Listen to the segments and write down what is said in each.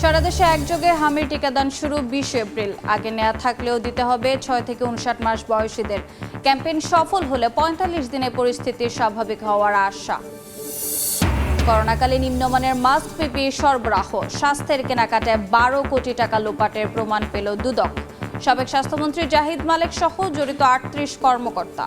সারা দেশে একযোগে হামির টিকাদান শুরু 20 এপ্রিল। আগে নেওয়া থাকলেও দিতে হবে 6 থেকে 59 মাস বয়সীদের। ক্যাম্পেইন সফল হলে 45 দিনে পরিস্থিতি স্বাভাবিক হওয়ার আশা। করোনাকালে নিম্নমানের মাস্ক পিপিই সরবরাহ, স্বাস্থ্যের কেনাকাটায় 12 কোটি টাকা লোপাটের প্রমাণ পেল দুদক। সাবেক স্বাস্থ্যমন্ত্রী জাহিদ মালেক সহ জড়িত 38 কর্মকর্তা।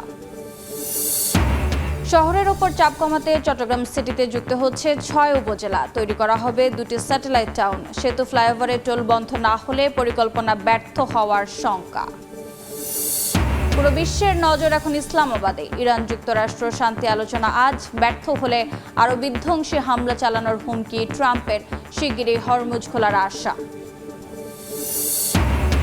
শহরের ওপর চাপ কমাতে চট্টগ্রাম সিটিতে যুক্ত হচ্ছে 6 উপজেলা। তৈরি করা হবে 2টি স্যাটেলাইট টাউন। সেতু ফ্লাইওভারে টোল বন্ধ না হলে পরিকল্পনা ব্যর্থ হওয়ার শঙ্কা। পুরো বিশ্বের নজর এখন ইসলামাবাদে। ইরান যুক্তরাষ্ট্র শান্তি আলোচনা আজ ব্যর্থ হলে আরও বিধ্বংসী হামলা চালানোর হুমকি ট্রাম্পের। শিগগিরই হরমুজ খোলার আশা।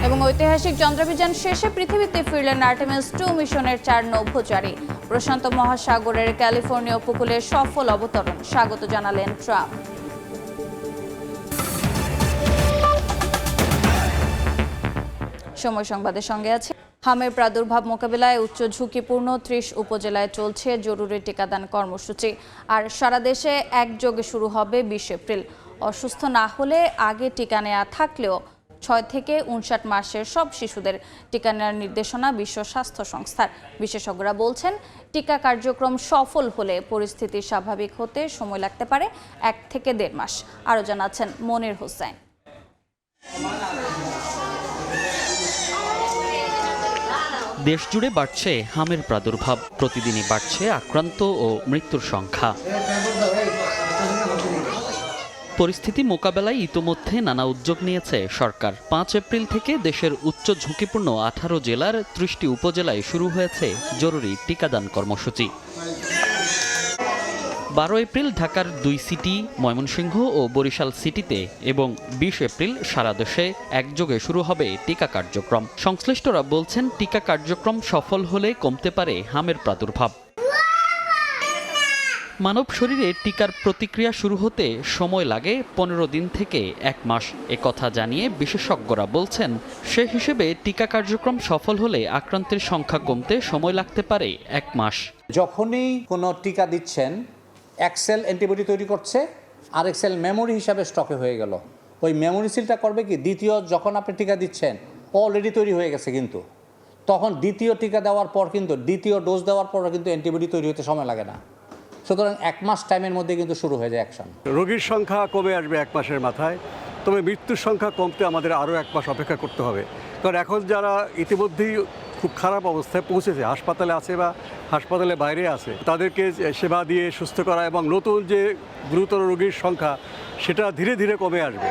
এবং ঐতিহাসিক চন্দ্রাভিযান শেষে পৃথিবীতে ফিরলেন আর্টেমিস 2 মিশনের 4 নৌভোচারী। প্রশান্ত মহাসাগরের ক্যালিফোর্নিয়া উপকূলে সফল অবতরণ, স্বাগত জানালেন ট্রাম্প। সময় সংবাদের সঙ্গে আছে। হামের প্রাদুর্ভাব মোকাবিলায় উচ্চ ঝুঁকিপূর্ণ 30 উপজেলায় চলছে জরুরি টিকাদান কর্মসূচি। আর সারা দেশে একযোগে শুরু হবে 20 এপ্রিল। অসুস্থ না হলে আগে টিকা নেওয়া থাকলেও 6 থেকে 59 মাসের সব শিশুদের টিকা নেওয়ার নির্দেশনা বিশ্ব স্বাস্থ্য সংস্থার। বিশেষজ্ঞরা বলছেন, টিকা কার্যক্রম সফল হলে পরিস্থিতি স্বাভাবিক হতে সময় লাগতে পারে 1 থেকে 1.5 মাস। আরও জানাচ্ছেন মনির হোসেন। দেশজুড়ে বাড়ছে হামের প্রাদুর্ভাব, প্রতিদিনই বাড়ছে আক্রান্ত ও মৃত্যুর সংখ্যা। পরিস্থিতি মোকাবেলায় ইতোমধ্যে নানা উদ্যোগ নিয়েছে সরকার। 5 এপ্রিল থেকে দেশের উচ্চ ঝুঁকিপূর্ণ 18 জেলার 30টি উপজেলায় শুরু হয়েছে জরুরি টিকাদান কর্মসূচি। 12 এপ্রিল ঢাকার 2 সিটি, ময়মনসিংহ ও বরিশাল সিটিতে এবং 20 এপ্রিল সারা দেশে একযোগে শুরু হবে টিকা কার্যক্রম। সংশ্লিষ্টরা বলছেন, টিকা কার্যক্রম সফল হলে কমতে পারে হামের প্রাদুর্ভাব। মানব শরীরে টিকার প্রতিক্রিয়া শুরু হতে সময় লাগে 15 দিন থেকে 1 মাস। একথা জানিয়ে বিশেষজ্ঞরা বলছেন, সে হিসেবে টিকা কার্যক্রম সফল হলে আক্রান্তের সংখ্যা কমতে সময় লাগতে পারে 1 মাস। যখনই কোনো টিকা দিচ্ছেন, এক সেল অ্যান্টিবডি তৈরি করছে, আরেক সেল মেমোরি হিসাবে স্টকে হয়ে গেল। ওই মেমোরি সিলটা করবে কি, দ্বিতীয় যখন আপনি টিকা দিচ্ছেন অলরেডি তৈরি হয়ে গেছে, কিন্তু তখন দ্বিতীয় টিকা দেওয়ার পর কিন্তু দ্বিতীয় ডোজ দেওয়ার পর কিন্তু অ্যান্টিবডি তৈরি হতে সময় লাগে না। সুতরাং 1 মাস টাইমের মধ্যে কিন্তু শুরু হয়ে যায় অ্যাকশন। রোগীর সংখ্যা কমে আসবে 1 মাসের মাথায়, তবে মৃত্যুর সংখ্যা কমতে আমাদের আরও 1 মাস অপেক্ষা করতে হবে। কারণ এখন যারা ইতিমধ্যেই খুব খারাপ অবস্থায় পৌঁছেছে, হাসপাতালে আছে বা হাসপাতালের বাইরে আছে, তাদেরকে সেবা দিয়ে সুস্থ করা এবং নতুন যে গুরুতর রোগীর সংখ্যা সেটা ধীরে ধীরে কমে আসবে।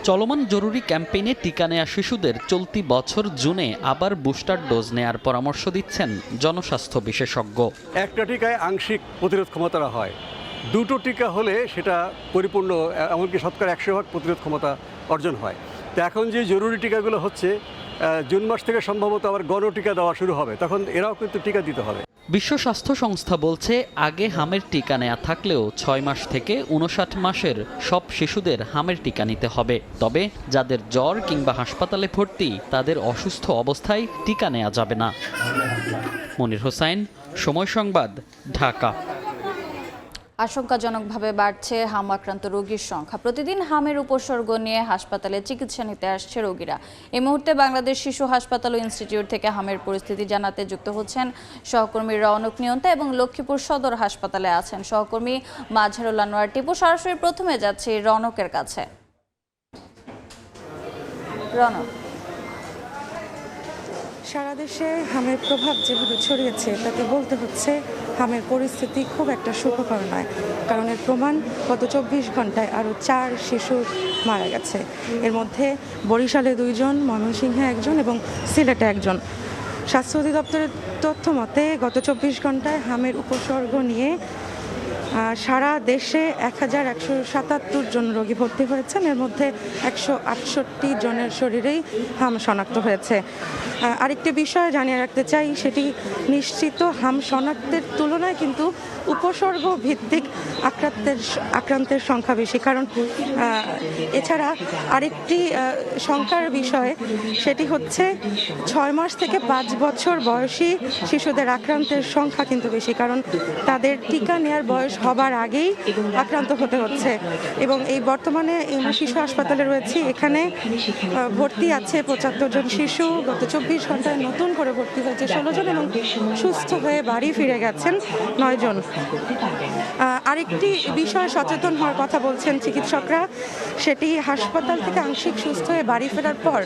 চলমান জরুরি ক্যাম্পেইনে টিকা নেয়া শিশুদের চলতি বছর জুনে আবার বুস্টার ডোজ নেয়ার পরামর্শ দিচ্ছেন জনস্বাস্থ্য বিশেষজ্ঞ। একটা টিকায় আংশিক প্রতিরোধ ক্ষমতা হয়, 2টো টিকা হলে সেটা পরিপূর্ণ, এমনকি শতকরা 100% প্রতিরোধ ক্ষমতা অর্জন হয়। তো এখন যে জরুরি টিকাগুলো হচ্ছে, জুন মাস থেকে সম্ভবত আবার গণটিকা দেওয়া শুরু হবে, তখন এরাও কিন্তু টিকা দিতে হবে। বিশ্ব স্বাস্থ্য সংস্থা বলছে, আগে হামের টিকা নেওয়া থাকলেও 6 মাস থেকে 59 মাসের সব শিশুদের হামের টিকা নিতে হবে। তবে যাদের জ্বর কিংবা হাসপাতালে ভর্তি, তাদের অসুস্থ অবস্থায় টিকা নেওয়া যাবে না। মনির হোসেন, সময় সংবাদ, ঢাকা। আশঙ্কাজনকভাবে বাড়ছে হাম আক্রান্ত রোগীর সংখ্যা। প্রতিদিন হামের উপসর্গ নিয়ে হাসপাতালে চিকিৎসা নিতে আসছে রোগীরা। এই মুহূর্তে বাংলাদেশ শিশু হাসপাতাল ও ইনস্টিটিউট থেকে হামের পরিস্থিতি জানাতে যুক্ত হচ্ছেন সহকর্মী রওনক নিয়ন্তা এবং লক্ষ্মীপুর সদর হাসপাতালে আছেন সহকর্মী মাজহারুল আনোয়ার টিপু। সরাসরি প্রথমে যাচ্ছি রওনকের কাছে। রওনক, সারা দেশে হামের প্রভাব যেভাবে ছড়িয়েছে তাতে বলতে হচ্ছে হামের পরিস্থিতি খুব একটা সুখকর নয়। কারণ এর প্রমাণ গত 24 ঘন্টায় আরও 4 শিশু মারা গেছে। এর মধ্যে বরিশালে 2 জন, ময়মনসিংহে 1 জন এবং সিলেটে 1 জন। স্বাস্থ্য অধিদপ্তরের তথ্য মতে গত 24 ঘন্টায় হামের উপসর্গ নিয়ে সারা দেশে 1177 জন রোগী ভর্তি হয়েছেন। এর মধ্যে 168 জনের শরীরেই হাম শনাক্ত হয়েছে। আরেকটি বিষয় জানিয়ে রাখতে চাই, সেটি নিশ্চিত হাম শনাক্তের তুলনায় কিন্তু উপসর্গ ভিত্তিক আক্রান্তের সংখ্যা বেশি। কারণ এছাড়া আরেকটি শঙ্কার বিষয়, সেটি হচ্ছে 6 মাস থেকে 5 বছর বয়সী শিশুদের আক্রান্তের সংখ্যা কিন্তু বেশি, কারণ তাদের টিকা নেওয়ার বয়স হবার আগেই আক্রান্ত হতে হচ্ছে। এবং এই বর্তমানে শিশু হাসপাতালে রয়েছে, এখানে ভর্তি আছে ৭৫ জন শিশু। গত ২৪ ঘন্টায় নতুন করে ভর্তি হয়েছে ১৬ জন এবং সুস্থ হয়ে বাড়ি ফিরে গেছেন ৯ জন। আরেকটি বিষয়ে সচেতন হওয়ার কথা বলছেন চিকিৎসকরা, সেটি হাসপাতাল থেকে আংশিক সুস্থ হয়ে বাড়ি ফেরার পর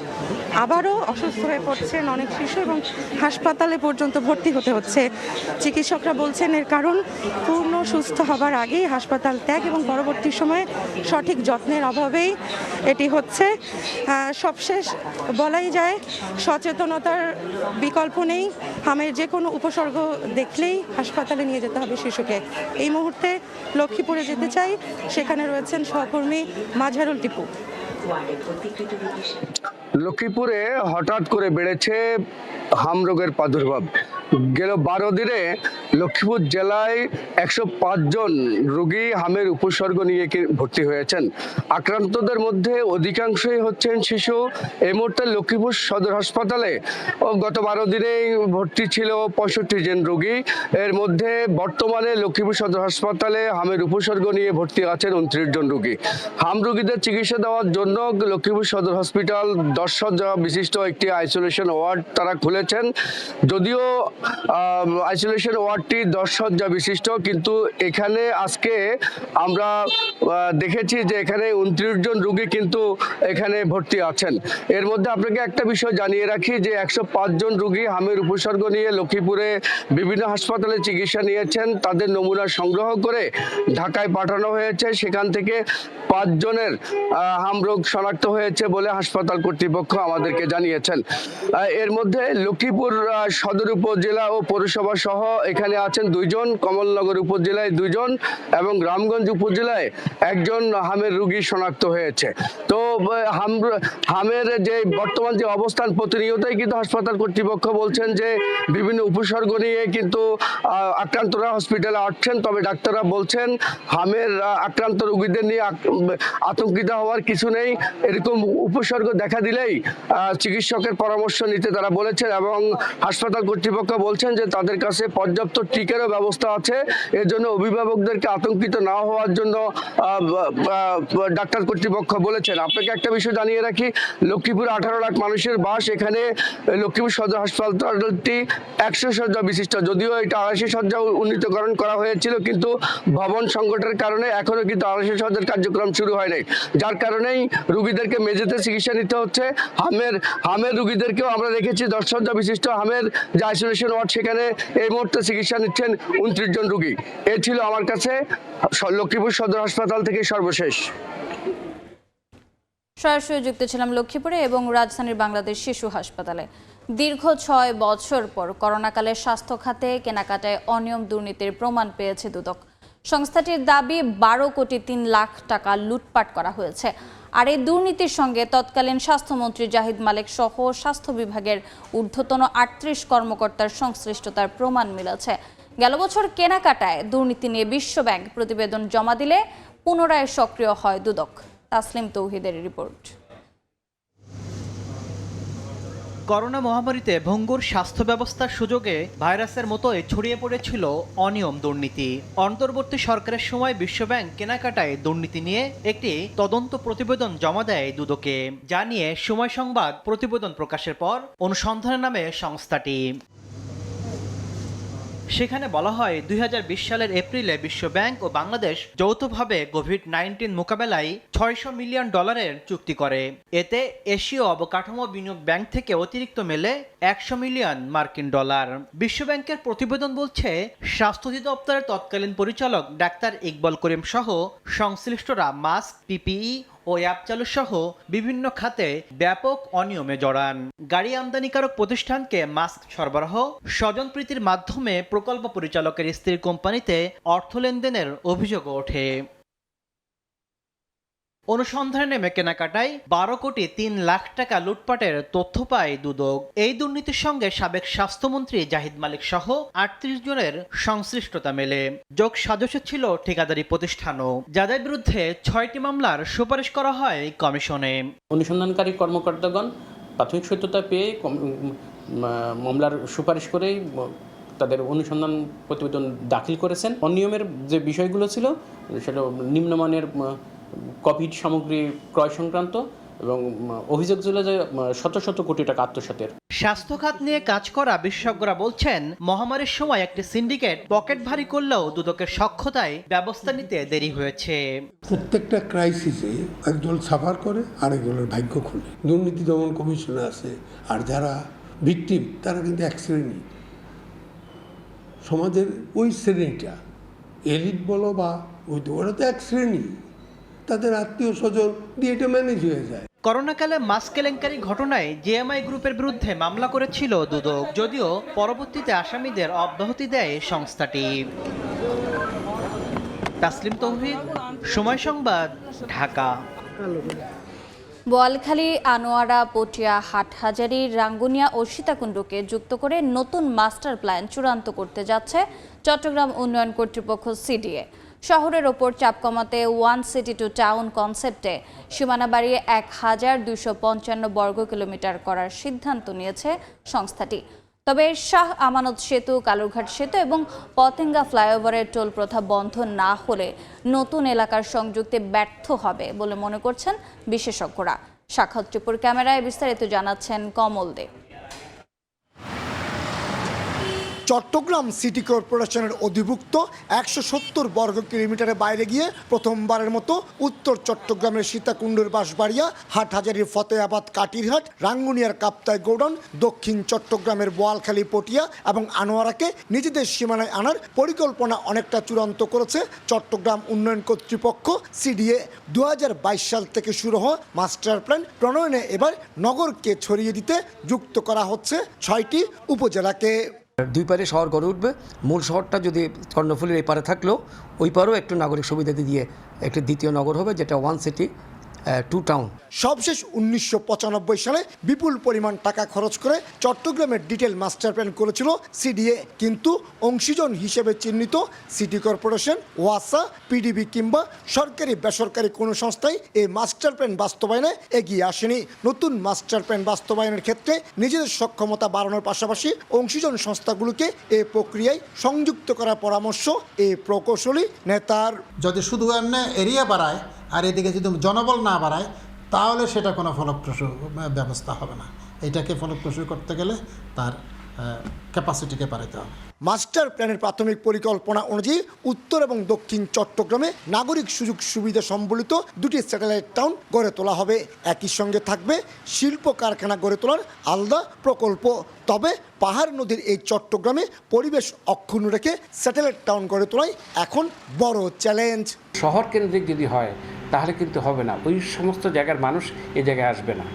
আবারও অসুস্থ হয়ে পড়ছেন অনেক শিশু এবং হাসপাতালে পর্যন্ত ভর্তি হতে হচ্ছে। চিকিৎসকরা বলছেন এর কারণ পূর্ণ সুস্থ হবার আগেই হাসপাতাল ত্যাগ এবং পরবর্তী সময়ে সঠিক যত্নের অভাবেই এটি হচ্ছে। সবশেষ বলাই যায় সচেতনতার বিকল্প নেই। হামের যে কোনো উপসর্গ দেখলেই হাসপাতালে নিয়ে যেতে হবে শিশুকে। এই মুহূর্তে লক্ষ্মীপুরে যেতে চাই, সেখানে রয়েছেন সহকর্মী মাঝারুল টিপু। লক্ষ্মীপুরে হঠাৎ করে বেড়েছে হাম রোগের প্রাদুর্ভাব। গেল ১২ দিনে লক্ষ্মীপুর জেলায় ১০৫ জন রোগী হামের উপসর্গ নিয়ে ভর্তি হয়েছেন। আক্রান্তদের মধ্যে অধিকাংশই হচ্ছেন শিশু। এই মুহূর্তে লক্ষ্মীপুর সদর হাসপাতালে গত ১২ দিনেই ভর্তি ছিল ৬৫ জন রোগী। এর মধ্যে বর্তমানে লক্ষ্মীপুর সদর হাসপাতালে হামের উপসর্গ নিয়ে ভর্তি আছেন ২৯ জন রোগী। হাম রোগীদের চিকিৎসা দেওয়ার জন্য লক্ষ্মীপুর সদর হসপিটাল ১০ শয্যা বিশিষ্ট একটি আইসোলেশন ওয়ার্ড তারা খুলেছেন। যদিও আইসোলেশন ওয়ার্ডটি ১০ শয্যা বিশিষ্ট, কিন্তু এখানে আজকে আমরা দেখেছি যে এখানে ২৯ জন রোগী কিন্তু এখানে ভর্তি আছেন। এর মধ্যে আপনাকে একটা বিষয় জানিয়ে রাখি যে ১০৫ জন রোগী হামের উপসর্গ নিয়ে লক্ষ্মীপুরে বিভিন্ন হাসপাতালে চিকিৎসা নিয়েছেন। তাদের নমুনা সংগ্রহ করে ঢাকায় পাঠানো হয়েছে। সেখান থেকে ৫ জনের হাম রোগ শনাক্ত হয়েছে বলে হাসপাতাল কর্তৃপক্ষ আমাদেরকে জানিয়েছেন। এর মধ্যে লক্ষ্মীপুর সদর উপজেলা ও পৌরসভা সহ এখানে আছেন ২ জন, কমলনগর উপজেলায় ২ জন এবং রামগঞ্জ উপজেলায় ১ জন হামের রোগী শনাক্ত হয়েছে। তো হামের যে বর্তমান যে অবস্থান, প্রতিনিয়তই কিন্তু হাসপাতাল কর্তৃপক্ষ বলছেন যে বিভিন্ন উপসর্গ নিয়ে কিন্তু আক্রান্তরা হসপিটালে আসছেন। তবে ডাক্তাররা বলছেন হামের আক্রান্ত রোগীদের নিয়ে আতঙ্কিত হওয়ার কিছু নেই। এরকম উপসর্গ দেখা দিলেই চিকিৎসকের পরামর্শ নিতে তারা বলেছেন এবং হাসপাতাল কর্তৃপক্ষ বলছেন যে তাদের কাছে পর্যাপ্ত টিকারও ব্যবস্থা আছে। এর জন্য অভিভাবকদেরকে আতঙ্কিত না হওয়ার জন্য ডাক্তার কর্তৃপক্ষ বলেছেন। আপনাকে একটা বিষয় জানিয়ে রাখি, লক্ষ্মীপুর ১৮ লাখ মানুষের বাস। এখানে লক্ষ্মীপুর সদর হাসপাতালটি ১০০ শয্যা বিশিষ্ট। যদিও এটা ২৮০ শয্যা উন্নীতকরণ করা হয়েছিল, কিন্তু ভবন সংকটের কারণে এখনো কিন্তু ২৮০ শয্যার কার্যক্রম শুরু হয়নি। যার কারণেই রোগীদেরকে মেঝেতে চিকিৎসা নিতে হচ্ছে। হামের রোগীদেরকেও আমরা দেখেছি ১০ শয্যা বিশিষ্ট হামের যে আইসোলেশন ওয়ার্ড, সেখানে এই মুহূর্তে চিকিৎসা নিচ্ছেন ২৯ জন রোগী। এ ছিল আমার কাছে লক্ষ্মীপুর সদর হাসপাতাল থেকে সর্বশেষ। সরাসরি যুক্ত ছিলাম লক্ষ্মীপুরে এবং রাজধানীর বাংলাদেশ শিশু হাসপাতালে। দীর্ঘ ৬ বছর পর করোনাকালে স্বাস্থ্য খাতে কেনাকাটায় অনিয়ম দুর্নীতির প্রমাণ পেয়েছে দুদক। সংস্থাটির দাবি ১২ কোটি ৩ লাখ টাকা লুটপাট করা হয়েছে। আর এই দুর্নীতির সঙ্গে তৎকালীন স্বাস্থ্যমন্ত্রী জাহিদ মালেক সহ স্বাস্থ্য বিভাগের ঊর্ধ্বতন ৩৮ কর্মকর্তার সংশ্লিষ্টতার প্রমাণ মিলেছে। গেল বছর কেনাকাটায় দুর্নীতি নিয়ে বিশ্বব্যাংক প্রতিবেদন জমা দিলে পুনরায় সক্রিয় হয় দুদক। তাসলিম তৌহিদের রিপোর্ট। করোনা মহামারীতে ভঙ্গুর স্বাস্থ্য ব্যবস্থার সুযোগে ভাইরাসের মতোই ছড়িয়ে পড়েছিল অনিয়ম দুর্নীতি। অন্তর্বর্তী সরকারের সময় বিশ্বব্যাংক কেনাকাটায় দুর্নীতি নিয়ে একটি তদন্ত প্রতিবেদন জমা দেয় দুদকে। যা নিয়ে সময় সংবাদ প্রতিবেদন প্রকাশের পর অনুসন্ধানের নামে সংস্থাটি। সেখানে বলা হয় ২০২০ সালের এপ্রিলে বিশ্বব্যাংক ও বাংলাদেশ যৌথভাবে কোভিড-১৯ মোকাবেলায় $৬০০ মিলিয়ন চুক্তি করে। এতে এশীয় অবকাঠামো বিনিয়োগ ব্যাংক থেকে অতিরিক্ত মেলে $১০০ মিলিয়ন। বিশ্বব্যাংকের প্রতিবেদন বলছে, স্বাস্থ্য অধিদপ্তরের তৎকালীন পরিচালক ডাক্তার ইকবাল করিম সহ সংশ্লিষ্টরা মাস্ক, পিপিই ও অ্যাপ চালু সহ বিভিন্ন খাতে ব্যাপক অনিয়মে জড়ান। গাড়ি আমদানিকারক প্রতিষ্ঠানকে মাস্ক সরবরাহ, স্বজনপ্রীতির মাধ্যমে প্রকল্প পরিচালকের স্ত্রীর কোম্পানিতে অর্থ লেনদেনের অভিযোগ ওঠে। অনুসন্ধানে নেমে কেনাকাটায় ১২ কোটি ৩ লাখ টাকা লুটপাটের তথ্য পায় দুদক। এই দুর্নীতির সঙ্গে সাবেক স্বাস্থ্যমন্ত্রী জাহিদ মালেক সহ ৩৮ জনের সংশ্লিষ্টতা মেলে। যোগ সাজস্য ছিল ঠিকাদারি প্রতিষ্ঠানও, যাদের বিরুদ্ধে ৬টি মামলার সুপারিশ করা হয় কমিশনে। অনুসন্ধানকারী কর্মকর্তাগণ প্রাথমিক সত্যতা পেয়ে মামলার সুপারিশ করেই তাদের অনুসন্ধান প্রতিবেদন দাখিল করেছেন। অনিয়মের যে বিষয়গুলো ছিল সেটা নিম্নমানের কোভিড সামগ্রী ক্রয় সংক্রান্ত এবং অভিযোগ ছিল যে শত শত কোটি টাকা আত্মসাতের। স্বাস্থ্য খাত নিয়ে কাজ করা বিশেষজ্ঞরা বলছেন, মহামারীর সময় একটি সিন্ডিকেট পকেট ভারী করলেও দুদকের সক্ষতায় ব্যবস্থা নিতে দেরি হয়েছে। প্রত্যেকটা ক্রাইসিসে একদল সাফার করে আরেকজনের ভাগ্য খুলে। দুর্নীতি দমন কমিশনে আছে, আর যারা ভিকটিম তারা কিন্তু এক শ্রেণী, সমাজের ওই শ্রেণীটা এলিট বলো বা ওরা তো এক শ্রেণী, তাদের আত্মীয় স্বজন দিয়ে এটা ম্যানেজ হয়ে যায়। করোনাকালে মাস্ক কেলেঙ্কারি ঘটনায় জিএমআই গ্রুপের বিরুদ্ধে মামলা করেছিল দুদক, যদিও পরবর্তীতে আসামিদের অব্যাহতি দেয় সংস্থাটি। তাসলিম তৌহিদ, সময় সংবাদ, ঢাকা। বোয়ালখালী, আনোয়ারা, পটিয়া, হাটহাজারী, রাঙ্গুনিয়া ও সীতাকুণ্ডকে যুক্ত করে নতুন মাস্টার প্ল্যান চূড়ান্ত করতে যাচ্ছে চট্টগ্রাম উন্নয়ন কর্তৃপক্ষ সিডিএ। শহরের ওপর চাপ কমাতে ওয়ান সিটি টু টাউন কনসেপ্টে সীমানা বাড়িয়ে 1255 বর্গ কিলোমিটার করার সিদ্ধান্ত নিয়েছে সংস্থাটি। তবে শাহ আমানত সেতু, কালুরঘাট সেতু এবং পতেঙ্গা ফ্লাইওভারের টোল প্রথা বন্ধ না হলে নতুন এলাকার সংযুক্তে ব্যর্থ হবে বলে মনে করছেন বিশেষজ্ঞরা। সাক্ষাৎ ত্রিপুর ক্যামেরায় বিস্তারিত জানাচ্ছেন কমল দে। চট্টগ্রাম সিটি কর্পোরেশনের অধিভুক্ত 170 বর্গ কিলোমিটারের বাইরে গিয়ে প্রথমবারের মতো উত্তর চট্টগ্রামের সীতাকুণ্ডের বাঁশবাড়িয়া, হাটহাজারীর ফতেহাবাদ কাটিরহাট, রাঙ্গুনিয়ার কাপ্তাই গৌডন, দক্ষিণ চট্টগ্রামের বোয়ালখালী, পটিয়া এবং আনোয়ারাকে নিজেদের সীমানায় আনার পরিকল্পনা অনেকটা চূড়ান্ত করেছে চট্টগ্রাম উন্নয়ন কর্তৃপক্ষ সিডিএ। 2022 সাল থেকে শুরু হওয়া মাস্টার প্ল্যান প্রণয়নে এবার নগরকে ছড়িয়ে দিতে যুক্ত করা হচ্ছে 6টি উপজেলাকে। দুই পারে শহর গড়ে উঠবে। মূল শহরটা যদি কর্ণফুলীর এই পারে থাকলেও ওই পারেও একটু নাগরিক সুবিধা দিয়ে একটি দ্বিতীয় নগর হবে, যেটা ওয়ান সিটি টু টাউন। সবশেষ 1995 সালে বিপুল পরিমাণ টাকা খরচ করে চট্টগ্রামের ডিটেল মাস্টার প্ল্যান করেছিল সিডিএ, কিন্তু অংশীজন হিসেবে চিহ্নিত সিটি কর্পোরেশন, ওয়াসা, পিডিবি কিংবা সরকারি বেসরকারি কোনো সংস্থাই এই মাস্টার প্ল্যান বাস্তবায়নে এগিয়ে আসেনি। নতুন মাস্টার প্ল্যান বাস্তবায়নের ক্ষেত্রে নিজেদের সক্ষমতা বাড়ানোর পাশাপাশি অংশীজন সংস্থাগুলোকে এই প্রক্রিয়ায় সংযুক্ত করার পরামর্শ এই প্রকৌশলী নেতার। যদি শুধু এমনি এরিয়া বাড়ায় আর এদিকে যদি জনবল না বাড়ায় তাহলে সেটা কোনো ফলপ্রসূ ব্যবস্থা হবে না। এটাকে ফলপ্রসূ করতে গেলে তার ক্যাপাসিটিকে বাড়াতে হবে। মাস্টার প্ল্যানের প্রাথমিক পরিকল্পনা অনুযায়ী উত্তর এবং দক্ষিণ চট্টগ্রামে নাগরিক সুযোগ সুবিধা সম্বলিত 2টি স্যাটেলাইট টাউন গড়ে তোলা হবে। একই সঙ্গে থাকবে শিল্প কারখানা গড়ে তোলার আলাদা প্রকল্প। তবে পাহাড় নদীর এই চট্টগ্রামে পরিবেশ অক্ষুণ্ণ রেখে স্যাটেলাইট টাউন গড়ে তোলাই এখন বড় চ্যালেঞ্জ। শহর কেন্দ্রিক যদি হয় তাহলে কিন্তু হবে না, ওই সমস্ত জায়গার মানুষ এই জায়গায় আসবে না।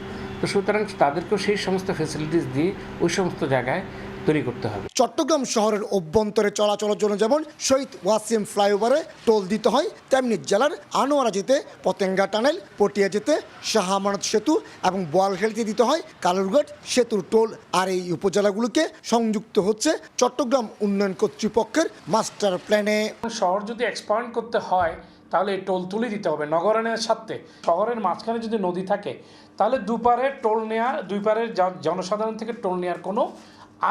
তো সুতরাং তাদেরকেও সেই সমস্ত ফ্যাসিলিটিস দিয়ে ওই সমস্ত জায়গায় তৈরি করতে হবে। চট্টগ্রাম শহরের অভ্যন্তরে চলাচলের জন্য যেমন শহীদ ওয়াসিম ফ্লাইওভারে টোল দিতে হয়, তেমনি জেলার আনোয়ারা যেতে পতেঙ্গা টানেল, পটিয়া যেতে শাহ আমানত সেতু এবং বোয়ালখালীতে দিতে হয় কালুরঘাট সেতুর টোল। আর এই উপজেলাগুলোকে সংযুক্ত হচ্ছে চট্টগ্রাম উন্নয়ন কর্তৃপক্ষের মাস্টার প্ল্যানে। শহর যদি এক্সপ্যান্ড করতে হয় তাহলে এই টোল তুলে দিতে হবে নগরায়নের সাথে। শহরের মাঝখানে যদি নদী থাকে তাহলে দুপারে টোল নেওয়া, দুই পারের জনসাধারণ থেকে টোল নেওয়ার কোনো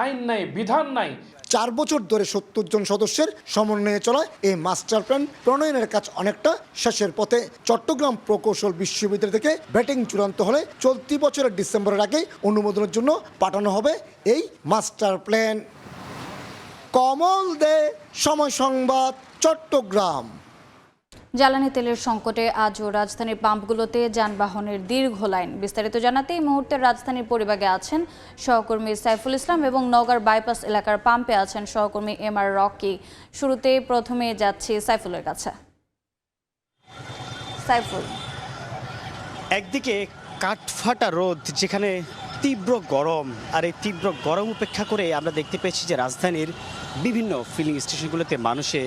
আইন নাই, বিধান নাই। 4 বছর ধরে 70 জন সদস্যের সমন্বয়ে চলা এই মাস্টার প্ল্যান প্রণয়নের কাজ অনেকটা শেষের পথে। চট্টগ্রাম প্রকৌশল বিশ্ববিদ্যালয় থেকে ব্যাটিং চূড়ান্ত হলে চলতি বছরের ডিসেম্বরের আগে অনুমোদনের জন্য পাঠানো হবে এই মাস্টার প্ল্যান। কমল দে, সময় সংবাদ, চট্টগ্রাম। জ্বালানি তেলের সংকটে আজও রাজধানীর পাম্পগুলোতে যানবাহনের দীর্ঘ লাইন। বিস্তারিত জানাতে এই মুহূর্তে রাজধানীর পরিবাগে আছেন সহকর্মী সাইফুল ইসলাম এবং নওগাঁর বাইপাস এলাকার পাম্পে আছেন সহকর্মী এমআর রকি। শুরুতে প্রথমে যাচ্ছি সাইফুলের কাছে। সাইফুল, একদিকে কাঠফাটা রোদ, যেখানে তীব্র গরম, আর এই তীব্র গরম উপেক্ষা করে আমরা দেখতে পেয়েছি যে রাজধানীর বিভিন্ন ফিলিং স্টেশনগুলোতে মানুষে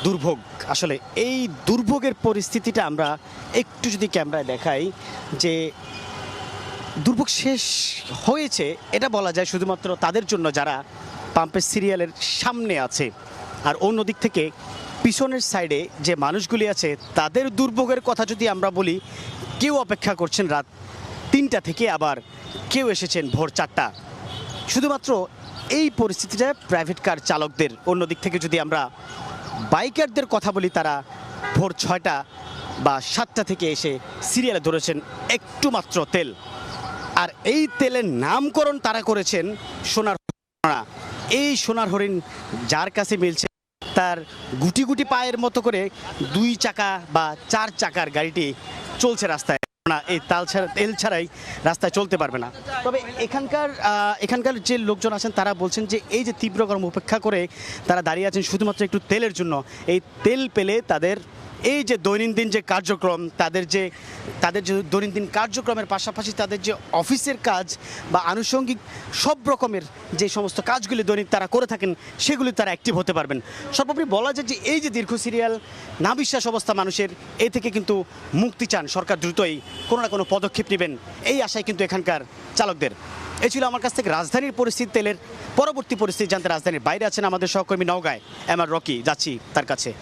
দুর্ভোগ। আসলে এই দুর্ভোগের পরিস্থিতিটা আমরা একটু যদি ক্যামেরায় দেখাই, যে দুর্ভোগ শেষ হয়েছে এটা বলা যায় শুধুমাত্র তাদের জন্য যারা পাম্পের সিরিয়ালের সামনে আছে, আর অন্যদিক থেকে পিছনের সাইডে যে মানুষগুলি আছে তাদের দুর্ভোগের কথা যদি আমরা বলি, কেউ অপেক্ষা করছেন রাত 3টা থেকে, আবার কেউ এসেছেন ভোর 4টা। শুধুমাত্র এই পরিস্থিতিতে প্রাইভেট কার চালকদের, অন্যদিক থেকে যদি আমরা বাইকারদের কথা বলি, তারা ভোর 6টা বা 7টা থেকে এসে সিরিয়ালে ধরেছেন একটু মাত্র তেল। আর এই তেলের নামকরণ তারা করেছেন সোনার হরিণ। এই সোনার হরিণ যার কাছে মিলছে তার গুটি গুটি পায়ের মতো করে 2 চাকা বা 4 চাকার গাড়িটি চলছে রাস্তায়, না এই তেল ছাড়াই রাস্তায় চলতে পারবে না। তবে এখানকার যে লোকজন আছেন তারা বলছেন যে এই যে তীব্র গরম উপেক্ষা করে তারা দাঁড়িয়ে আছেন শুধুমাত্র একটু তেলের জন্য। এই তেল পেলে তাদের এই যে দৈনন্দিন যে কার্যক্রম, তাদের যে দৈনন্দিন কার্যক্রমের পাশাপাশি তাদের যে অফিসের কাজ বা আনুষঙ্গিক সব রকমের যে সমস্ত কাজগুলি দৈনিক তারা করে থাকেন সেগুলি তারা অ্যাক্টিভ হতে পারবেন। সর্বোপরি বলা যায় যে এই যে দীর্ঘ সিরিয়াল, না বিশ্বাস অবস্থা মানুষের, এ থেকে কিন্তু মুক্তি চান সরকার, দ্রুতই কোনো না কোনো পদক্ষেপ নেবেন এই আশায় কিন্তু এখানকার চালকদের। এই ছিল আমার কাছ থেকে রাজধানীর পরিস্থিতি। তেলের পরবর্তী পরিস্থিতি জানতে রাজধানীর বাইরে আছেন আমাদের সহকর্মী নওগাঁয় এমআর রকি, যাচ্ছি তার কাছে।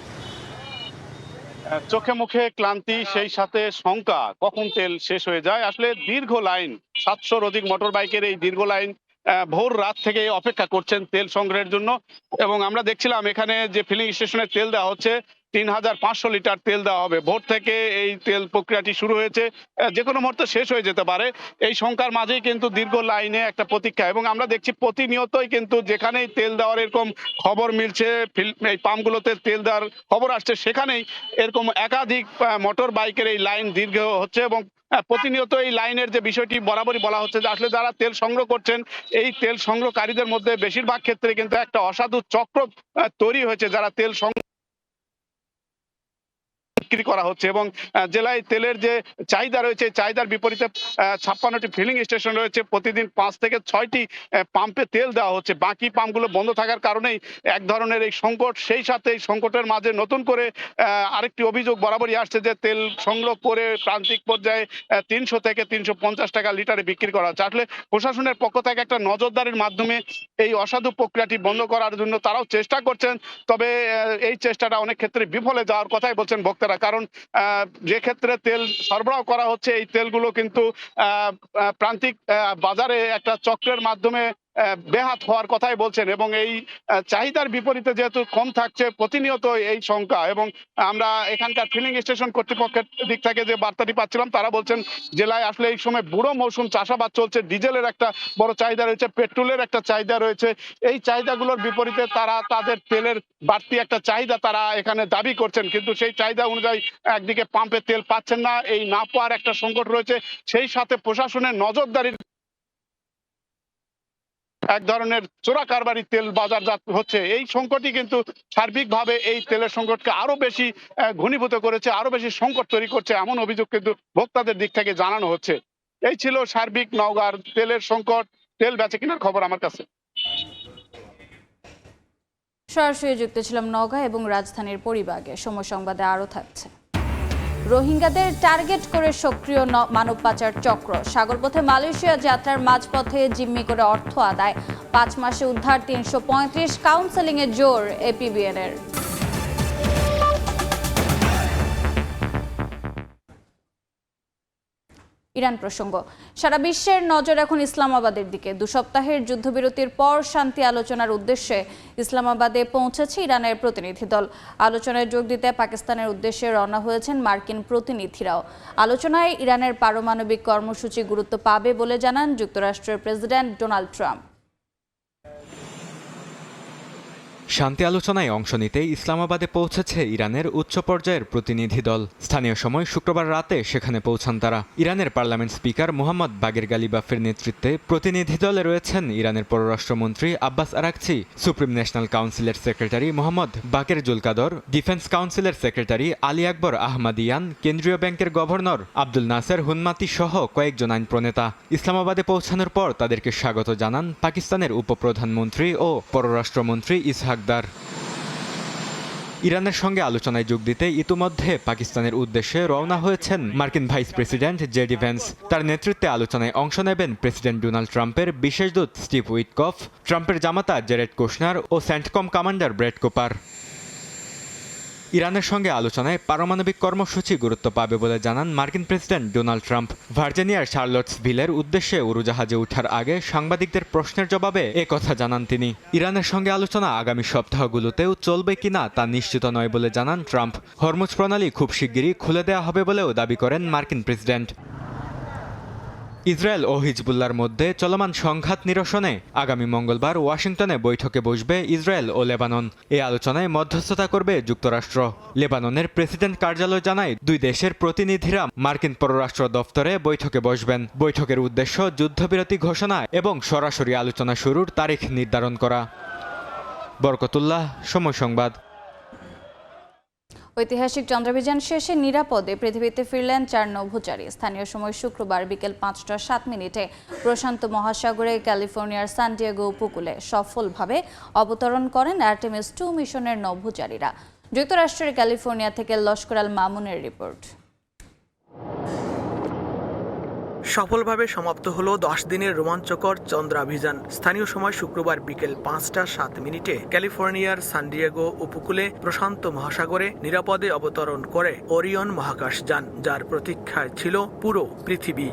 চোখে মুখে ক্লান্তি, সেই সাথে শঙ্কা কখন তেল শেষ হয়ে যায়। আসলে দীর্ঘ লাইন, 700-র অধিক মোটর বাইকের এই দীর্ঘ লাইন ভোর রাত থেকে অপেক্ষা করছেন তেল সংগ্রহের জন্য। এবং আমরা দেখছিলাম এখানে যে ফিলিং স্টেশনে তেল দেওয়া হচ্ছে, 3500 লিটার তেল দেওয়া হবে। ভোর থেকে এই তেল প্রক্রিয়াটি শুরু হয়েছে, যে কোনো মুহূর্তে শেষ হয়ে যেতে পারে। এই শঙ্কার মাঝেই কিন্তু দীর্ঘ লাইনে একটা প্রতীক্ষা। এবং আমরা দেখছি প্রতিনিয়তই কিন্তু যেখানেই তেল দেওয়ার এরকম খবর মিলছে, এই পাম্পগুলোতে তেল দেওয়ার খবর আসছে, সেখানেই এরকম একাধিক মোটর বাইকের এই লাইন দীর্ঘ হচ্ছে। এবং প্রতিনিয়ত এই লাইনের যে বিষয়টি বরাবরই বলা হচ্ছে যে আসলে যারা তেল সংগ্রহ করছেন, এই তেল সংগ্রহকারীদের মধ্যে বেশিরভাগ ক্ষেত্রে কিন্তু একটা অসাধু চক্র তৈরি হয়েছে, যারা তেল বিক্রি করা হচ্ছে। এবং জেলায় তেলের যে চাহিদা রয়েছে, চাহিদার বিপরীতে 56টি ফিলিং স্টেশন রয়েছে, প্রতিদিন 5 থেকে 6টি পাম্পে তেল দেওয়া হচ্ছে। বাকি পাম্পগুলো বন্ধ থাকার কারণেই এক ধরনের এই সংকট। সেই সাথে এই সংকটের মাঝে নতুন করে আরেকটি অভিযোগ বরাবরই আসছে যে তেল সংগ্রহ করে প্রান্তিক পর্যায়ে 300 থেকে 350 টাকা লিটারে বিক্রি করা হচ্ছে। আসলে প্রশাসনের পক্ষ থেকে একটা নজরদারির মাধ্যমে এই অসাধু প্রক্রিয়াটি বন্ধ করার জন্য তারাও চেষ্টা করছেন। তবে এই চেষ্টাটা অনেক ক্ষেত্রে বিফলে যাওয়ার কথাই বলছেন ভোক্তারা। কারণ যে ক্ষেত্রে তেল সরবরাহ করা হচ্ছে, এই তেলগুলো কিন্তু প্রান্তিক বাজারে একটা চক্রের মাধ্যমে বেহাত হওয়ার কথাই বলছেন। এবং এই চাহিদার বিপরীতে যেহেতু কম থাকছে, প্রতিনিয়ত এই সংখ্যা। এবং আমরা এখানকার ফিলিং স্টেশন কর্তৃপক্ষের দিক থেকে যে বার্তাটি পাচ্ছিলাম, তারা বলছেন জেলায় আসলে এই সময় বুড়ো মৌসুম, চাষাবাদ চলছে, ডিজেলের একটা বড় চাহিদা রয়েছে, পেট্রোলের একটা চাহিদা রয়েছে। এই চাহিদাগুলোর বিপরীতে তারা তাদের তেলের বাড়তি একটা চাহিদা তারা এখানে দাবি করছেন, কিন্তু সেই চাহিদা অনুযায়ী একদিকে পাম্পে তেল পাচ্ছেন না, এই না পাওয়ার একটা সংকট রয়েছে। সেই সাথে প্রশাসনের নজরদারির এক ধরনের চোরা কারবারি তেল বাজারজাত হচ্ছে। এই সংকটই কিন্তু সার্বিকভাবে এই তেলের সংকটকে আরো বেশি ঘনীভূত করেছে, আরো বেশি সংকট তৈরি করছে, এমন অভিযোগ কিন্তু ভোক্তাদের দিক থেকে জানানো হচ্ছে। এই ছিল সার্বিক নওগাঁর তেলের সংকট, তেল বেচে কেনার খবর আমার কাছে। সরাসরি যুক্ত ছিলাম নওগাঁ এবং রাজধানীর পরিবাগে। সময় সংবাদে আরও থাকছে। রোহিঙ্গাদের টার্গেট করে সক্রিয় মানব পাচার চক্র। সাগরপথে মালয়েশিয়া যাত্রার মাঝপথে জিম্মি করে অর্থ আদায়। 5 মাসে উদ্ধার 335, কাউন্সেলিংয়ে জোর এপিবিএন-এর। ইরান প্রসঙ্গ। সারা বিশ্বের নজর এখন ইসলামাবাদের দিকে। 2 সপ্তাহের যুদ্ধবিরতির পর শান্তি আলোচনার উদ্দেশ্যে ইসলামাবাদে পৌঁছেছে ইরানের প্রতিনিধি দল। আলোচনায় যোগ দিতে পাকিস্তানের উদ্দেশ্যে রওনা হয়েছেন মার্কিন প্রতিনিধিরাও। আলোচনায় ইরানের পারমাণবিক কর্মসূচি গুরুত্ব পাবে বলে জানান যুক্তরাষ্ট্রের প্রেসিডেন্ট ডোনাল্ড ট্রাম্প। শান্তি আলোচনায় অংশ নিতে ইসলামাবাদে পৌঁছেছে ইরানের উচ্চ পর্যায়ের প্রতিনিধি দল। স্থানীয় সময় শুক্রবার রাতে সেখানে পৌঁছান তারা। ইরানের পার্লামেন্ট স্পিকার মোহাম্মদ বাগের গালিবাফের নেতৃত্বে প্রতিনিধি দলে রয়েছেন ইরানের পররাষ্ট্রমন্ত্রী আব্বাস আরাকচি, সুপ্রিম ন্যাশনাল কাউন্সিলের সেক্রেটারি মোহাম্মদ বাকের জুলকাদর, ডিফেন্স কাউন্সিলের সেক্রেটারি আলী আকবর আহমাদিয়ান, কেন্দ্রীয় ব্যাংকের গভর্নর আব্দুল নাসের হুনমাতি সহ কয়েকজন আইন প্রণেতা। ইসলামাবাদে পৌঁছানোর পর তাদেরকে স্বাগত জানান পাকিস্তানের উপপ্রধানমন্ত্রী ও পররাষ্ট্রমন্ত্রী ইসহাক দার। ইরানের সঙ্গে আলোচনায় যোগ দিতে ইতিমধ্যে পাকিস্তানের উদ্দেশ্যে রওনা হয়েছেন মার্কিন ভাইস প্রেসিডেন্ট জেডি ভ্যান্স। তার নেতৃত্বে আলোচনায় অংশ নেবেন প্রেসিডেন্ট ডোনাল্ড ট্রাম্পের বিশেষ দূত স্টিভ উইটকফ, ট্রাম্পের জামাতা জেরেড কুশনার ও সেন্টকম কমান্ডার ব্র্যাড কুপার। ইরানের সঙ্গে আলোচনায় পারমাণবিক কর্মসূচি গুরুত্ব পাবে বলে জানান মার্কিন প্রেসিডেন্ট ডোনাল্ড ট্রাম্প। ভার্জিনিয়ার শার্লটসভিলের উদ্দেশ্যে উড়োজাহাজে ওঠার আগে সাংবাদিকদের প্রশ্নের জবাবে একথা জানান তিনি। ইরানের সঙ্গে আলোচনা আগামী সপ্তাহগুলোতেও চলবে কিনা তা নিশ্চিত নয় বলে জানান ট্রাম্প। হরমুজ প্রণালী খুব শিগগিরই খুলে দেওয়া হবে বলেও দাবি করেন মার্কিন প্রেসিডেন্ট। ইসরায়েল ও হিজবুল্লাহর মধ্যে চলমান সংঘাত নিরসনে আগামী মঙ্গলবার ওয়াশিংটনে বৈঠকে বসবে ইসরায়েল ও লেবানন। এই আলোচনায় মধ্যস্থতা করবে যুক্তরাষ্ট্র। লেবাননের প্রেসিডেন্ট কার্যালয় জানায়, দুই দেশের প্রতিনিধিরা মার্কিন পররাষ্ট্র দফতরে বৈঠকে বসবেন। বৈঠকের উদ্দেশ্য যুদ্ধবিরতি ঘোষণা এবং সরাসরি আলোচনা শুরুর তারিখ নির্ধারণ করা। বরকতুল্লাহ, সময় সংবাদ। ঐতিহাসিক চন্দ্রাভিযান শেষে নিরাপদে পৃথিবীতে ফিরলেন 4 নভোচারী। স্থানীয় সময় শুক্রবার বিকেল 5:07 প্রশান্ত মহাসাগরে ক্যালিফোর্নিয়ার সান ডিয়েগো উপকূলে সফলভাবে অবতরণ করেন আর্টেমিস 2 মিশনের নভোচারীরা। যুক্তরাষ্ট্রের ক্যালিফোর্নিয়া থেকে লস্কর আল মামুনের রিপোর্ট। সফলভাবে সমাপ্ত হলো 10 দিনের রোমাঞ্চকর চন্দ্রাভিযান। স্থানীয় সময় শুক্রবার বিকেল 5:07 ক্যালিফোর্নিয়ার সান ডিয়েগো উপকূলে প্রশান্ত মহাসাগরে নিরাপদে অবতরণ করে ওরিয়ন মহাকাশযান, যার প্রতীক্ষায় ছিল পুরো পৃথিবী।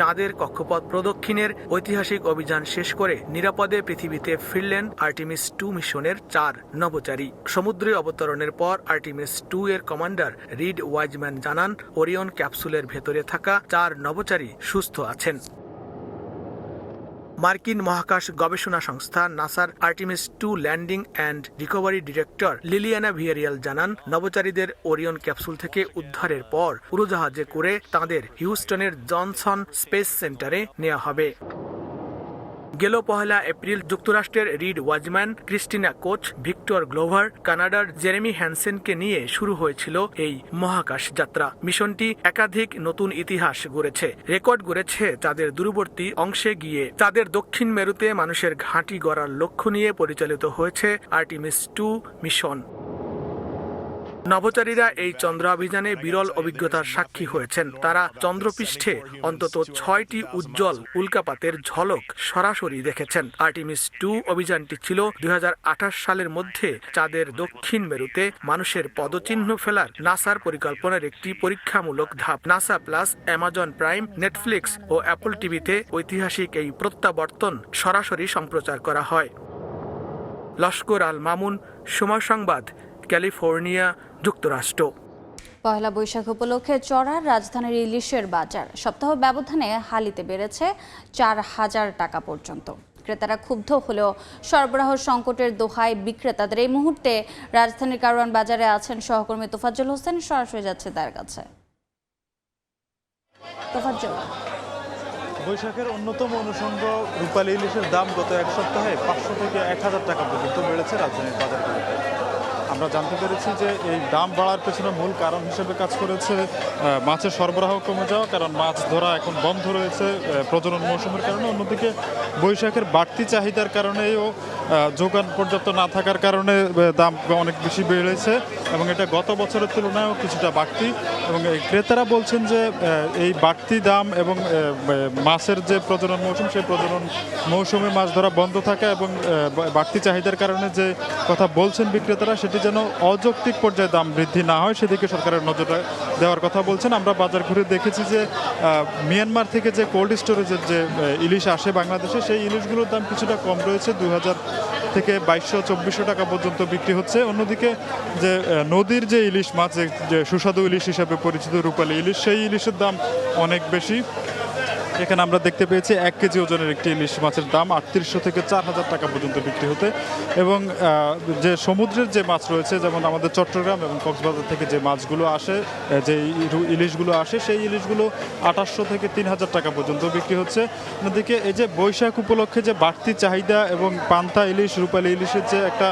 চাঁদের কক্ষপথ প্রদক্ষিণের ঐতিহাসিক অভিযান শেষ করে নিরাপদে পৃথিবীতে ফিরলেন আর্টেমিস 2 মিশনের 4 নভোচারী। সমুদ্রে অবতরণের পর আর্টেমিস 2 এর কমান্ডার রিড ওয়াইজম্যান জানান, ওরিয়ন ক্যাপসুলের ভেতরে থাকা 4 নভোচারী সুস্থ আছেন। মার্কিন মহাকাশ গবেষণা সংস্থা নাসার Artemis 2 landing and recovery director Liliana Villarreal জানান, নভোচারীদের ওরিয়ন ক্যাপসুল থেকে উদ্ধারের পর উড়োজাহাজে করে তাঁদের হিউস্টনের জনসন স্পেস সেন্টারে নেওয়া হবে। গেল 1 এপ্রিল যুক্তরাষ্ট্রের Reid Wiseman, Christina Koch, Victor Glover, কানাডার জেরেমি হ্যানসেনকে নিয়ে শুরু হয়েছিল এই মহাকাশ যাত্রা। মিশনটি একাধিক নতুন ইতিহাস গড়েছে। রেকর্ড গড়েছে চাঁদের দূরবর্তী অংশে গিয়ে। চাঁদের দক্ষিণ মেরুতে মানুষের ঘাঁটি গড়ার লক্ষ্য নিয়ে পরিচালিত হয়েছে আর্টেমিস 2 মিশন। নভোচারীরা এই চন্দ্রাভিযানে বিরল অভিজ্ঞতার সাক্ষী হয়েছেন। তারা চন্দ্রপৃষ্ঠে অন্তত 6টি উজ্জ্বল উল্কাপাতের ঝলক সরাসরি দেখেছেন। আর্টেমিস 2 অভিযানটি ছিল 2028 সালের মধ্যে চাঁদের দক্ষিণ মেরুতে মানুষের পদচিহ্ন ফেলার নাসার পরিকল্পনার একটি পরীক্ষামূলক ধাপ। NASA plus, Amazon Prime, Netflix ও অ্যাপল টিভিতে ঐতিহাসিক এই প্রত্যাবর্তন সরাসরি সম্প্রচার করা হয়। লস্কর আল মামুন, সময় সংবাদ, ক্যালিফোর্নিয়া, যুক্তরাষ্ট্র। পয়লা বৈশাখ উপলক্ষে চড়ার রাজধানীর ইলিশের বাজার সপ্তাহ ব্যবধানে হালিতে বেড়েছে 4000 টাকা পর্যন্ত। ক্রেতারা ক্ষুব্ধ হলেও সরবরাহ সংকটের দোহায় বিক্রেতাদের। এই মুহূর্তে রাজধানীর কারওয়ান বাজারে আছেন সহকর্মী তোফাজ্জল হোসেন, সরাসরি যাচ্ছে তার কাছে। তোফাজ্জল, বৈশাখের অন্যতম অনুষঙ্গ রূপালী ইলিশের দাম গত এক সপ্তাহে 500 থেকে 1000 টাকা পর্যন্ত বেড়েছে রাজধানীর বাজারগুলোতে। আমরা জানতে পেরেছি যে এই দাম বাড়ার পেছনে মূল কারণ হিসেবে কাজ করেছে মাছের সরবরাহ কমে যাওয়া, কারণ মাছ ধরা এখন বন্ধ রয়েছে প্রজনন মৌসুমের কারণে। অন্যদিকে বৈশাখের বাড়তি চাহিদার কারণেও যোগান পর্যাপ্ত না থাকার কারণে দাম অনেক বেশি বেড়েছে এবং এটা গত বছরের তুলনায়ও কিছুটা বাড়তি। এবং ক্রেতারা বলছেন যে এই বাড়তি দাম এবং মাছের যে প্রজনন মৌসুম, সেই প্রজনন মৌসুমে মাছ ধরা বন্ধ থাকা এবং বাড়তি চাহিদার কারণে যে কথা বলছেন বিক্রেতারা, সেটি যেন অযৌক্তিক পর্যায়ে দাম বৃদ্ধি না হয় সেদিকে সরকারের নজর দেওয়ার কথা বলছেন। আমরা বাজার ঘুরে দেখেছি যে মিয়ানমার থেকে যে কোল্ড স্টোরেজের যে ইলিশ আসে বাংলাদেশে, সেই ইলিশগুলোর দাম কিছুটা কম রয়েছে, 2000 থেকে 2200-2400 টাকা পর্যন্ত বিক্রি হচ্ছে। অন্যদিকে যে নদীর যে ইলিশ মাছ, যে সুস্বাদু ইলিশ হিসাবে পরিচিত রূপালী ইলিশ, সেই ইলিশের দাম অনেক বেশি। এখানে আমরা দেখতে পেয়েছি 1 কেজি ওজনের একটি ইলিশ মাছের দাম 3800 থেকে 4000 টাকা পর্যন্ত বিক্রি হতে। এবং যে সমুদ্রের যে মাছ রয়েছে, যেমন আমাদের চট্টগ্রাম এবং কক্সবাজার থেকে যে মাছগুলো আসে, যে ইলিশগুলো আসে, সেই ইলিশগুলো 2800 থেকে 3000 টাকা পর্যন্ত বিক্রি হচ্ছে। অন্যদিকে এই যে বৈশাখ উপলক্ষে যে বাড়তি চাহিদা এবং পান্তা ইলিশ, রূপালী ইলিশের যে একটা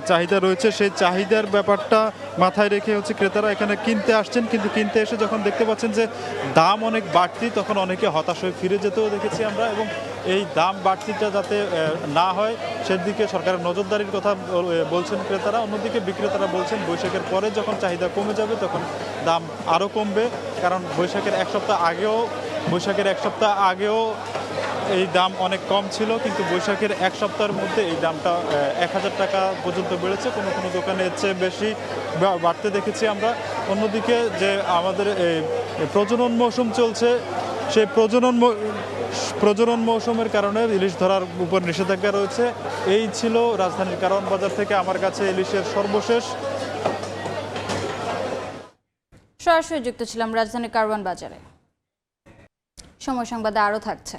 চাহিদা রয়েছে, সেই চাহিদার ব্যাপারটা মাথায় রেখে হচ্ছে ক্রেতারা এখানে কিনতে আসছেন। কিন্তু কিনতে এসে যখন দেখতে পাচ্ছেন যে দাম অনেক বাড়তি, তখন অনেকে হতাশ হয়ে ফিরে যেতেও দেখেছি আমরা। এবং এই দাম বাড়তিটা যাতে না হয় সেদিকে সরকারের নজরদারির কথা বলছেন ক্রেতারা। অন্যদিকে বিক্রেতারা বলছেন বৈশাখের পরে যখন চাহিদা কমে যাবে তখন দাম আরও কমবে, কারণ বৈশাখের এক সপ্তাহ আগেও এই দাম অনেক কম ছিল, কিন্তু বৈশাখের এক সপ্তাহের মধ্যে এই দামটা 1000 টাকা পর্যন্ত বেড়েছে। কোনো কোনো দোকানে এর চেয়ে বেশি বাড়তে দেখেছি আমরা। অন্যদিকে যে আমাদের প্রজনন মৌসুম চলছে, সেই প্রজনন মৌসুমের কারণে ইলিশ ধরার উপর নিষেধাজ্ঞা রয়েছে। এই ছিল রাজধানীর কারওয়ান বাজার থেকে আমার কাছে ইলিশের সর্বশেষ। সরাসরি যুক্ত ছিলাম রাজধানীর কারওয়ান বাজারে। সময় সংবাদে আরও থাকছে।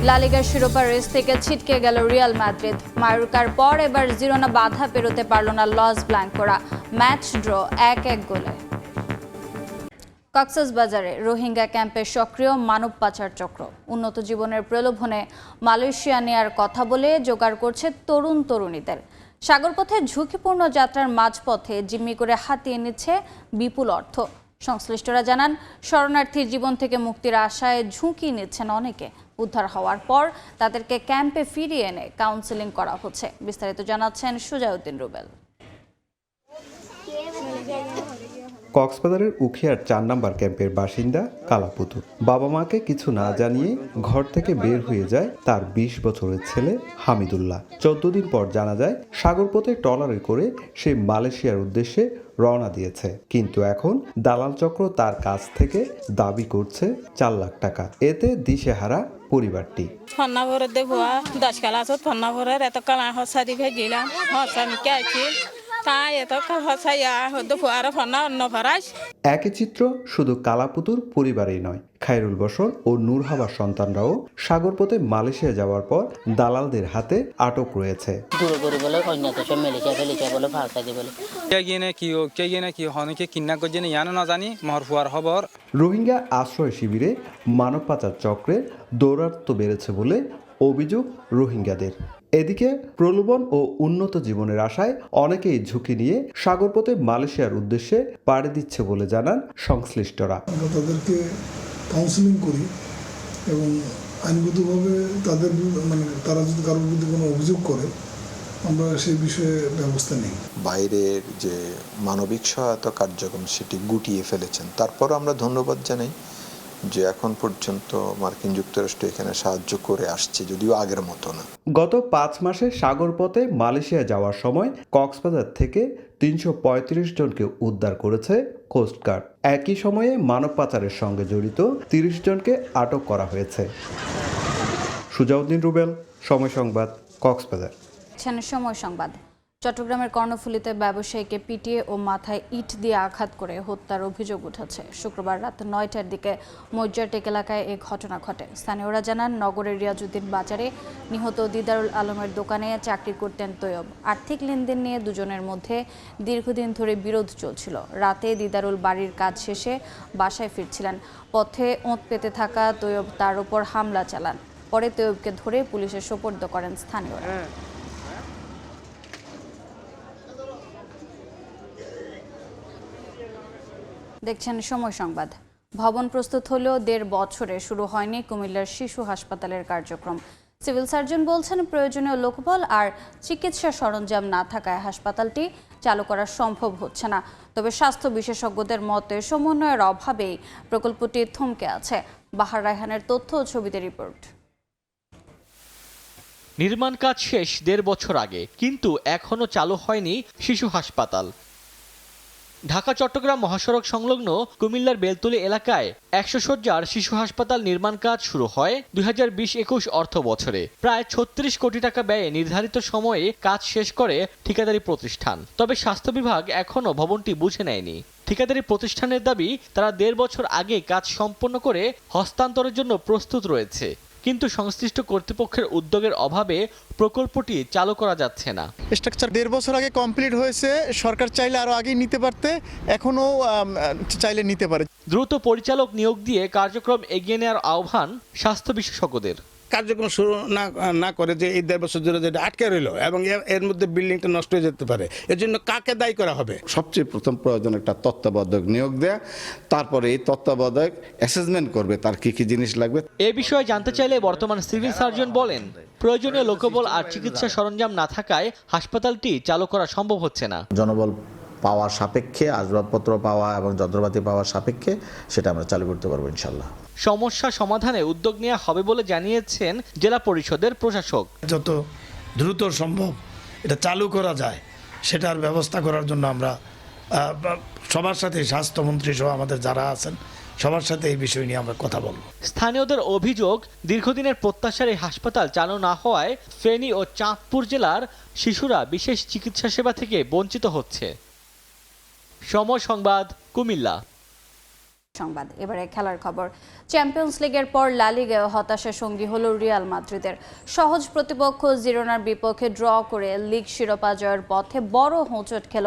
লা লিগার শিরোপা রেস থেকে ছিটকে গেল রিয়াল মাদ্রিদ। মায়োর্কার পর এবার জিরোনা বাধা পেরোতে পারল না লস ব্ল্যাঙ্কোরা। ম্যাচ ড্র 1-1 গোলে। কক্সবাজারে রোহিঙ্গা ক্যাম্পে সক্রিয় মানব পাচার চক্র। উন্নত জীবনের প্রলোভনে মালয়েশিয়া নেয়ার কথা বলে জোগাড় করছে তরুণ তরুণীদের। সাগরপথে ঝুঁকিপূর্ণ যাত্রার মাঝপথে জিম্মি করে হাতিয়ে নিচ্ছে বিপুল অর্থ। সংশ্লিষ্টরা জানান, শরণার্থীর জীবন থেকে মুক্তির আশায় ঝুঁকি নিচ্ছেন অনেকে। উদ্ধার হওয়ার পর তাদেরকে ক্যাম্পে ফিরিয়ে এনে কাউন্সেলিং করা হচ্ছে। বিস্তারিত জানাচ্ছেন সুজাউদ্দিন রুবেল। কক্সবাজারের উখিয়ার 4 নম্বর ক্যাম্পের বাসিন্দা কালাপুতুর বাবা মাকে কিছু না জানিয়ে ঘর থেকে বের হয়ে যায় তার 20 বছরের ছেলে হামিদুল্লাহ। 14 দিন পর জানা যায় সাগরপথে ট্রলারে করে সে মালয়েশিয়ার উদ্দেশ্যে রওনা দিয়েছে, কিন্তু এখন দালাল চক্র তার কাছ থেকে দাবি করছে 4 লাখ টাকা। এতে দিশেহারা পরিবারটি। একই চিত্র শুধু কালাপুতুর পরিবারেই নয়, খায়রুল বশর ও নূরহাবার সন্তানরাও সাগরপথে মালয়েশিয়া যাওয়ার পর দালালদের হাতে আটক রয়েছে। রোহিঙ্গা আশ্রয় শিবিরে মানব পাচার চক্রের দৌরাত্ম্য বেড়েছে বলে অভিযোগ রোহিঙ্গাদের। এদিকে প্রলোভন ও উন্নত জীবনের আশায় অনেকেই ঝুঁকি নিয়ে সাগরপথে মালয়েশিয়ার উদ্দেশ্যে পাড়ি দিচ্ছে বলে জানান সংশ্লিষ্টরা। আমরা তাদেরকে কাউন্সিলিং করি এবং আইনগতভাবে তাদের তারা যদি কারোর বিরুদ্ধে কোনো অভিযোগ করে আমরা সেই বিষয়ে ব্যবস্থা নিই। বাইরের যে মানবিক সহায়তা কার্যক্রম সেটি গুটিয়ে ফেলেছেন। তারপর আমরা ধন্যবাদ জানাই যে এখন পর্যন্ত মার্কিন যুক্তরাষ্ট্র এখানে সাহায্য করে আসছে, যদিও আগের মতো না। গত 5 মাসে সাগরপথে মালয়েশিয়া যাওয়ার সময় কক্সবাজার থেকে 335 জনকে উদ্ধার করেছে কোস্টগার্ড। একই সময়ে মানব পাচারের সঙ্গে জড়িত 30 জনকে আটক করা হয়েছে। সুজাউদ্দিন রুবেল, সময় সংবাদ, কক্সবাজার। সময় সংবাদ। চট্টগ্রামের কর্ণফুলীতে ব্যবসায়ীকে পিটিয়ে ও মাথায় ইট দিয়ে আঘাত করে হত্যার অভিযোগ উঠেছে। শুক্রবার রাত 9টার দিকে মজ্জারটেক এলাকায় এ ঘটনা ঘটে। স্থানীয়রা জানান, নগরের রিয়াজউদ্দিন বাজারে নিহত দিদারুল আলমের দোকানে চাকরি করতেন তৈয়ব। আর্থিক লেনদেন নিয়ে দুজনের মধ্যে দীর্ঘদিন ধরে বিরোধ চলছিল। রাতে দিদারুল বাড়ির কাজ শেষে বাসায় ফিরছিলেন। পথে ওঁত পেতে থাকা তৈয়ব তার উপর হামলা চালান। পরে তৈয়বকে ধরে পুলিশের সোপর্দ করেন স্থানীয়রা। দেখছেন সময় সংবাদ। ভবন প্রস্তুত হলেও 1.5 বছরে শুরু হয়নি কুমিল্লার শিশু হাসপাতালের কার্যক্রম। সিভিল সার্জন বলছেন, প্রয়োজনীয় লোকবল আর চিকিৎসা সরঞ্জাম না থাকায় হাসপাতালটি চালু করা সম্ভব হচ্ছে না। তবে স্বাস্থ্য বিশেষজ্ঞদের মতে সমন্বয়ের অভাবেই প্রকল্পটি থমকে আছে। বাহার রায়হানের তথ্য ও ছবিতে রিপোর্ট। নির্মাণ কাজ শেষ 1.5 বছর আগে, কিন্তু এখনো চালু হয়নি শিশু হাসপাতাল। ঢাকা চট্টগ্রাম মহাসড়ক সংলগ্ন কুমিল্লার বেলতলী এলাকায় 100 শয্যার শিশু হাসপাতাল নির্মাণ কাজ শুরু হয় 2020-21 অর্থ বছরে। প্রায় 36 কোটি টাকা ব্যয়ে নির্ধারিত সময়ে কাজ শেষ করে ঠিকাদারি প্রতিষ্ঠান। তবে স্বাস্থ্য বিভাগ এখনও ভবনটি বুঝে নেয়নি। ঠিকাদারি প্রতিষ্ঠানের দাবি, তারা 1.5 বছর আগে কাজ সম্পন্ন করে হস্তান্তরের জন্য প্রস্তুত রয়েছে, কিন্তু সংশ্লিষ্ট কর্তৃপক্ষের উদ্যোগের অভাবে প্রকল্পটি চালু করা যাচ্ছে না। স্ট্রাকচার 1.5 বছর আগে কমপ্লিট হয়েছে। সরকার চাইলে আরো আগে নিতে পারতে, এখনো চাইলে নিতে পারে। দ্রুত পরিচালক নিয়োগ দিয়ে কার্যক্রম এগিয়ে নেওয়ার আহ্বান স্বাস্থ্য বিশেষজ্ঞদের। কার্যক্রম শুরু না করে যে এই 1.5 বছর ধরে যেটা আটকে রইল এবং এর মধ্যে বিল্ডিংটা নষ্ট হয়ে যেতে পারে, এর জন্য কাকে দায়ী করা হবে? সবচেয়ে প্রথম প্রয়োজন একটা তত্ত্বাবধায়ক নিয়োগ দেয়া, তারপরে এই তত্ত্বাবধায়ক অ্যাসেসমেন্ট করবে তার কি কি জিনিস লাগবে। এ বিষয়ে জানতে চাইলে বর্তমান সিভিল সার্জন বলেন, প্রয়োজনীয় লোকবল আর চিকিৎসা সরঞ্জাম না থাকায় হাসপাতালটি চালু করা সম্ভব হচ্ছে না। জনবল পাওয়া সাপেক্ষে, আসবাবপত্র পাওয়া এবং যন্ত্রপাতি পাওয়া সাপেক্ষে সেটা আমরা চালু করতে পারবো ইনশাল্লাহ। সমস্যা সমাধানে উদ্যোগ নেওয়া হবে বলে জানিয়েছেন জেলা পরিষদের প্রশাসক। যত দ্রুত সম্ভব এটা চালু করা যায় সেটার ব্যবস্থা করার জন্য আমরা সবার সাথে, স্বাস্থ্যমন্ত্রী সহ আমাদের যারা আছেন সবার সাথে এই বিষয় নিয়ে আমরা কথা বলব। স্থানীয়দের অভিযোগ, দীর্ঘদিনের প্রত্যাশার এই হাসপাতাল চালু না হওয়ায় ফেনী ও চাঁদপুর জেলার শিশুরা বিশেষ চিকিৎসা সেবা থেকে বঞ্চিত হচ্ছে। সময় সংবাদ, কুমিল্লা। সংবাদ এবারে খেলার খবর। চ্যাম্পিয়ন্স লিগের পর লা লিগায় হতাশার সঙ্গী হলো রিয়াল মাদ্রিদের। সহজ প্রতিপক্ষ জিরোনার বিপক্ষে ড্র করে লিগ শিরোপা জয়ের পথে বড় হোঁচট খেল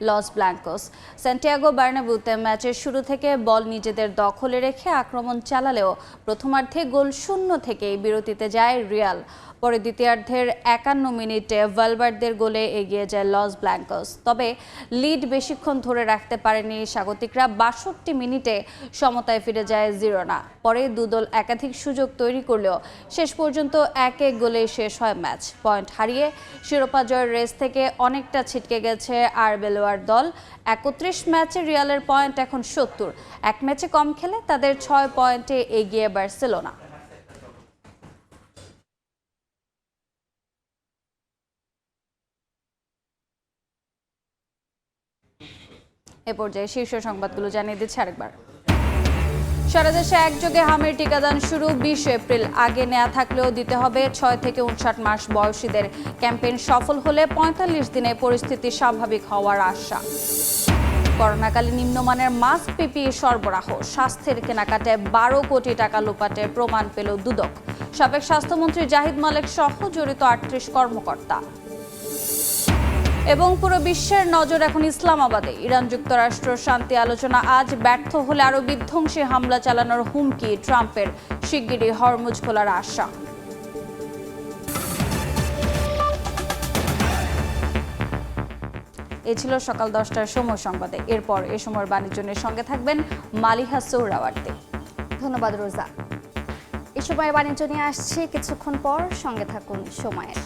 লস ব্ল্যাঙ্কোস। সান্টিয়াগো বার্নাব্যুতে ম্যাচের শুরু থেকে বল নিজেদের দখলে রেখে আক্রমণ চালালেও প্রথমার্ধে গোল শূন্য থেকেই বিরতিতে যায় রিয়াল। পরে দ্বিতীয়ার্ধের 51 মিনিটে ভালভার্দের গোলে এগিয়ে যায় লস ব্ল্যাঙ্কোস। তবে লিড বেশিক্ষণ ধরে রাখতে পারেনি স্বাগতিকরা। 62 মিনিটে সমতায় ফিরে যায় জিরোনা। পরে দুদল একাধিক সুযোগ তৈরি করলেও শেষ পর্যন্ত 1-1 গোলে শেষ হয় ম্যাচ। পয়েন্ট হারিয়ে শিরোপা জয়ের রেস থেকে অনেকটা ছিটকে গেছে আরবেলোয়ার দল। 31 ম্যাচে রিয়ালের পয়েন্ট এখন 70। এক ম্যাচে কম খেলে তাদের 6 পয়েন্টে এগিয়ে বার্সেলোনা। এ পর্যায়ে শীর্ষ সংবাদগুলো জানিয়ে দিচ্ছে আরেকবার। সারা দেশে একযোগে হামের টিকাদান শুরু 20 এপ্রিল। আগে নেওয়া থাকলেও দিতে হবে 6 থেকে 59 মাস বয়সীদের। ক্যাম্পেইন সফল হলে 45 দিনে পরিস্থিতি স্বাভাবিক হওয়ার আশা। করোনাকালে নিম্নমানের মাস্ক পিপিই সরবরাহ। স্বাস্থ্যের কেনাকাটায় 12 কোটি টাকা লোপাটের প্রমাণ পেল দুদক। সাবেক স্বাস্থ্যমন্ত্রী জাহিদ মালেক সহ জড়িত 38 কর্মকর্তা। এবং পুরো বিশ্বের নজর এখন ইসলামাবাদে। ইরান যুক্তরাষ্ট্র শান্তি আলোচনা আজ ব্যর্থ হলে আরও বিধ্বংসী হামলা চালানোর হুমকি ট্রাম্পের। শিগগিরই হরমুজ খোলার আশা। এ ছিল সকাল 10টার সময় সংবাদে। এরপর এ সময়ের বাণিজ্য নিয়ে সঙ্গে থাকবেন মালিহা সৌরাওয়ার্দী। ধন্যবাদ রোজা। এ সময়ের বাণিজ্য নিয়ে আসছে কিছুক্ষণ পর, সঙ্গে থাকুন সময়ের।